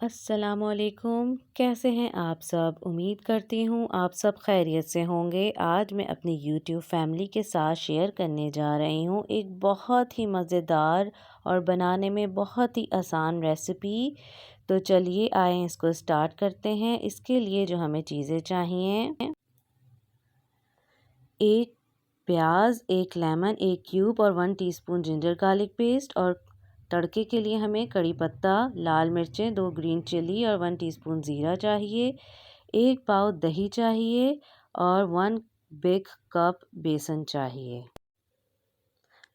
अस्सलामुअलैकुम। कैसे हैं आप सब? उम्मीद करती हूँ आप सब खैरियत से होंगे। आज मैं अपनी यूट्यूब फैमिली के साथ शेयर करने जा रही हूँ एक बहुत ही मज़ेदार और बनाने में बहुत ही आसान रेसिपी। तो चलिए आए इसको स्टार्ट करते हैं। इसके लिए जो हमें चीज़ें चाहिए, एक प्याज, एक लेमन, एक क्यूब और 1 टीस्पून जिंजर गार्लिक पेस्ट। और तड़के के लिए हमें कड़ी पत्ता, लाल मिर्चें, 2 ग्रीन चिली और 1 टीस्पून ज़ीरा चाहिए। 1 पाव दही चाहिए और 1 बिग कप बेसन चाहिए।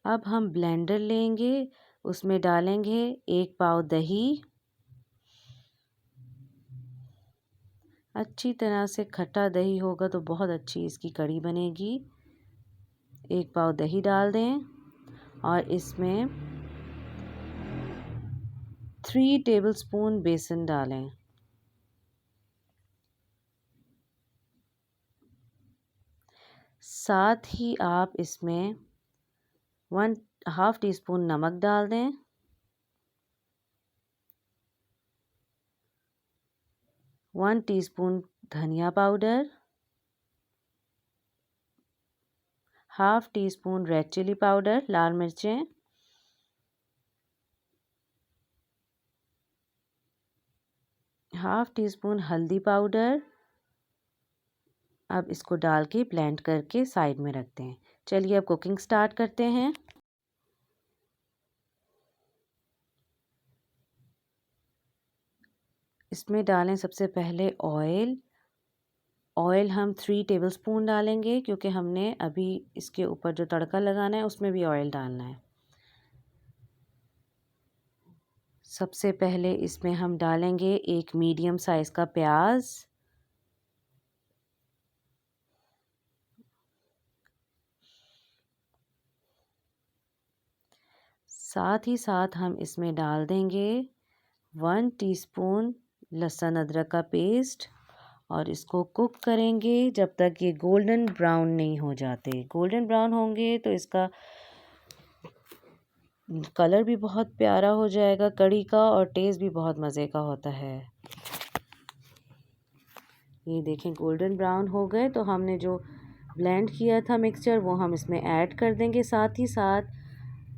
अब हम ब्लेंडर लेंगे, उसमें डालेंगे 1 पाव दही। अच्छी तरह से खट्टा दही होगा तो बहुत अच्छी इसकी कड़ी बनेगी। 1 पाव दही डाल दें और इसमें 3 टेबलस्पून बेसन डालें। साथ ही आप इसमें 1/2 टीस्पून नमक डाल दें। 1 टीस्पून धनिया powder, 1/2 teaspoon red chilli powder, लाल मिर्चें, 1/2 टीस्पून हल्दी पाउडर। अब इसको डाल के ब्लेंड करके साइड में रखते हैं। चलिए अब कुकिंग स्टार्ट करते हैं। इसमें डालें सबसे पहले ऑयल। ऑयल हम 3 टेबलस्पून डालेंगे क्योंकि हमने अभी इसके ऊपर जो तड़का लगाना है उसमें भी ऑयल डालना है। सबसे पहले इसमें हम डालेंगे एक मीडियम साइज़ का प्याज। साथ ही साथ हम इसमें डाल देंगे 1 टीस्पून लहसुन अदरक का पेस्ट और इसको कुक करेंगे जब तक ये गोल्डन ब्राउन नहीं हो जाते। गोल्डन ब्राउन होंगे तो इसका कलर भी बहुत प्यारा हो जाएगा कड़ी का और टेस्ट भी बहुत मज़े का होता है। ये देखें गोल्डन ब्राउन हो गए तो हमने जो ब्लेंड किया था मिक्सचर वो हम इसमें ऐड कर देंगे। साथ ही साथ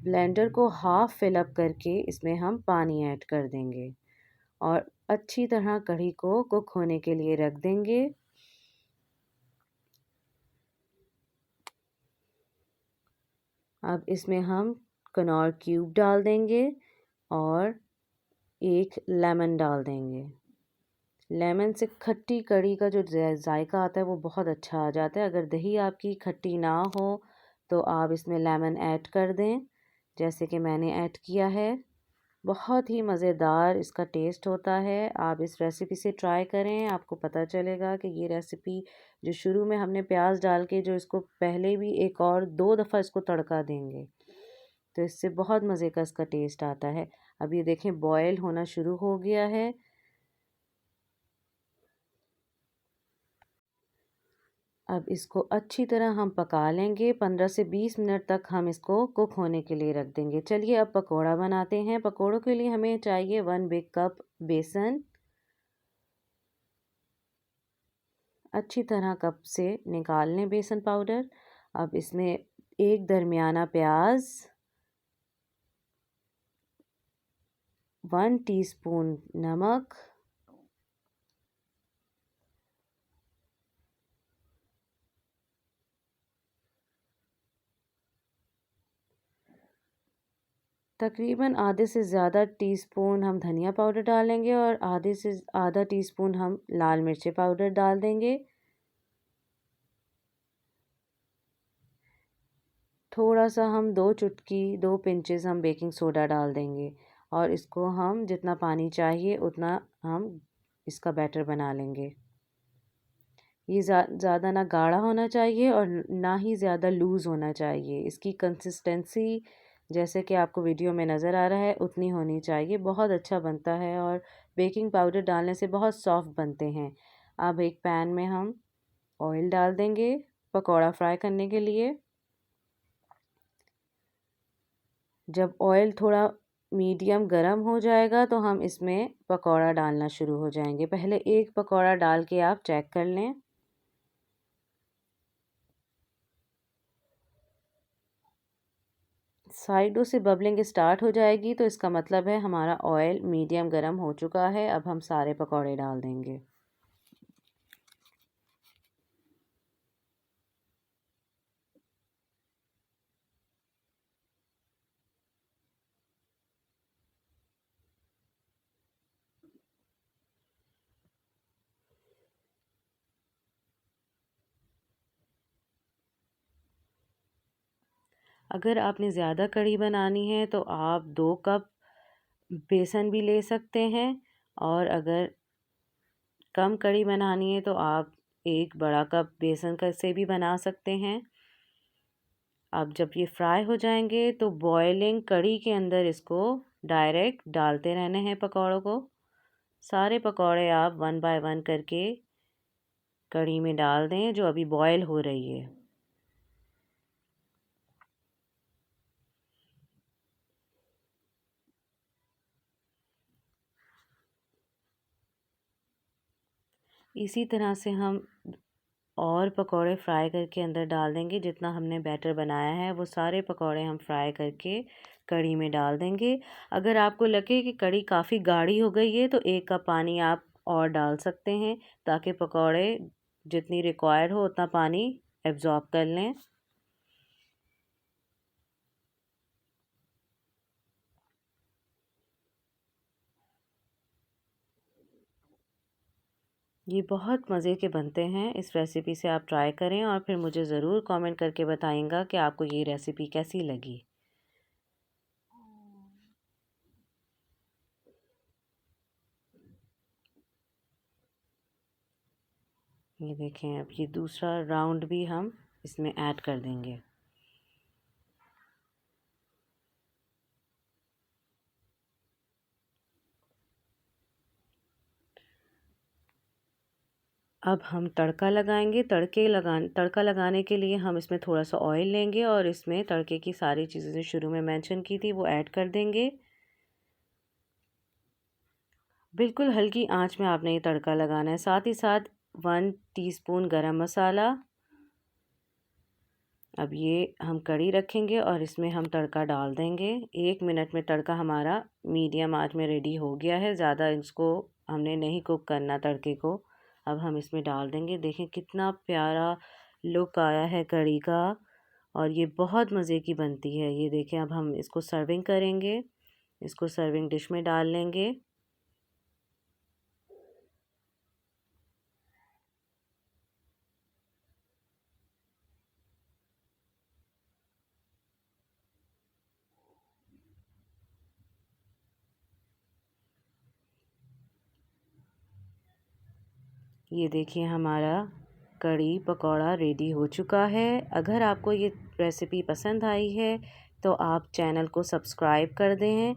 ब्लेंडर को हाफ़ फिल अप करके इसमें हम पानी ऐड कर देंगे और अच्छी तरह कढ़ी को कुक होने के लिए रख देंगे। अब इसमें हम कनौर क्यूब डाल देंगे और एक लेमन डाल देंगे। लेमन से खट्टी कड़ी का जो जायका आता है वो बहुत अच्छा आ जाता है। अगर दही आपकी खट्टी ना हो तो आप इसमें लेमन ऐड कर दें, जैसे कि मैंने ऐड किया है। बहुत ही मज़ेदार इसका टेस्ट होता है। आप इस रेसिपी से ट्राई करें, आपको पता चलेगा कि ये रेसिपी जो शुरू में हमने प्याज डाल के जो इसको पहले भी एक और 2 दफ़ा इसको तड़का देंगे तो इससे बहुत मज़े का इसका टेस्ट आता है। अब ये देखें बॉयल होना शुरू हो गया है। अब इसको अच्छी तरह हम पका लेंगे। 15 से 20 मिनट तक हम इसको कुक होने के लिए रख देंगे। चलिए अब पकोड़ा बनाते हैं। पकोड़ों के लिए हमें चाहिए 1 बिग कप बेसन। अच्छी तरह कप से निकाल लें बेसन पाउडर। अब इसमें एक दरमियाना प्याज, 1 टीस्पून नमक, तकरीबन आधे से ज़्यादा टीस्पून हम धनिया पाउडर डालेंगे और आधे से आधा टीस्पून हम लाल मिर्ची पाउडर डाल देंगे। थोड़ा सा हम 2 पिंचेस हम बेकिंग सोडा डाल देंगे और इसको हम जितना पानी चाहिए उतना हम इसका बैटर बना लेंगे। ये ज़्यादा ना गाढ़ा होना चाहिए और ना ही ज़्यादा लूज़ होना चाहिए। इसकी कंसिस्टेंसी जैसे कि आपको वीडियो में नज़र आ रहा है उतनी होनी चाहिए। बहुत अच्छा बनता है और बेकिंग पाउडर डालने से बहुत सॉफ्ट बनते हैं। अब एक पैन में हम ऑयल डाल देंगे पकौड़ा फ्राई करने के लिए। जब ऑयल थोड़ा मीडियम गरम हो जाएगा तो हम इसमें पकौड़ा डालना शुरू हो जाएंगे। पहले एक पकौड़ा डाल के आप चेक कर लें। साइडों से बबलिंग स्टार्ट हो जाएगी तो इसका मतलब है हमारा ऑयल मीडियम गरम हो चुका है। अब हम सारे पकौड़े डाल देंगे। अगर आपने ज़्यादा कढ़ी बनानी है तो आप 2 कप बेसन भी ले सकते हैं, और अगर कम कढ़ी बनानी है तो आप 1 बड़ा कप बेसन का से भी बना सकते हैं। अब जब ये फ्राई हो जाएंगे तो बॉइलिंग कढ़ी के अंदर इसको डायरेक्ट डालते रहने हैं पकौड़ों को। सारे पकौड़े आप 1 बाय 1 करके कढ़ी में डाल दें जो अभी बॉयल हो रही है। इसी तरह से हम और पकौड़े फ्राई करके अंदर डाल देंगे। जितना हमने बैटर बनाया है वो सारे पकौड़े हम फ्राई करके कढ़ी में डाल देंगे। अगर आपको लगे कि कढ़ी काफ़ी गाढ़ी हो गई है तो 1 कप पानी आप और डाल सकते हैं, ताकि पकौड़े जितनी रिक्वायर्ड हो उतना पानी एब्जॉर्ब कर लें। ये बहुत मज़े के बनते हैं। इस रेसिपी से आप ट्राई करें और फिर मुझे ज़रूर कमेंट करके बताइएगा कि आपको ये रेसिपी कैसी लगी। ये देखें, अब ये दूसरा राउंड भी हम इसमें ऐड कर देंगे। अब हम तड़का लगाएंगे। तड़का लगाने के लिए हम इसमें थोड़ा सा ऑयल लेंगे और इसमें तड़के की सारी चीज़ें जो शुरू में मेंशन की थी वो ऐड कर देंगे। बिल्कुल हल्की आंच में आपने ये तड़का लगाना है। साथ ही साथ 1 टीस्पून गरम मसाला। अब ये हम कढ़ी रखेंगे और इसमें हम तड़का डाल देंगे। 1 मिनट में तड़का हमारा मीडियम आंच में रेडी हो गया है। ज़्यादा इसको हमने नहीं कुक करना तड़के को। अब हम इसमें डाल देंगे। देखें कितना प्यारा लुक आया है कढ़ी का, और ये बहुत मज़े की बनती है। ये देखें, अब हम इसको सर्विंग करेंगे। इसको सर्विंग डिश में डाल लेंगे। ये देखिए हमारा कढ़ी पकौड़ा रेडी हो चुका है। अगर आपको ये रेसिपी पसंद आई है तो आप चैनल को सब्सक्राइब कर दें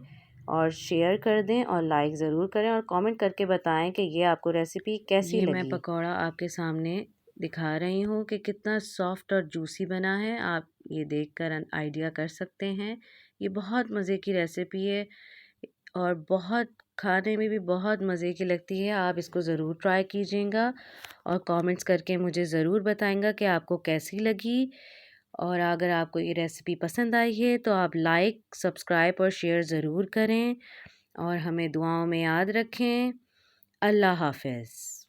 और शेयर कर दें और लाइक ज़रूर करें, और कमेंट करके बताएं कि ये आपको रेसिपी कैसी लगी। मैं पकौड़ा आपके सामने दिखा रही हूँ कि कितना सॉफ्ट और जूसी बना है। आप ये देखकर आइडिया कर सकते हैं। ये बहुत मज़े की रेसिपी है और बहुत खाने में भी बहुत मज़े की लगती है। आप इसको ज़रूर ट्राई कीजिएगा और कमेंट्स करके मुझे ज़रूर बताएंगा कि आपको कैसी लगी। और अगर आपको ये रेसिपी पसंद आई है तो आप लाइक, सब्सक्राइब और शेयर ज़रूर करें और हमें दुआओं में याद रखें। अल्लाह हाफ़िज़।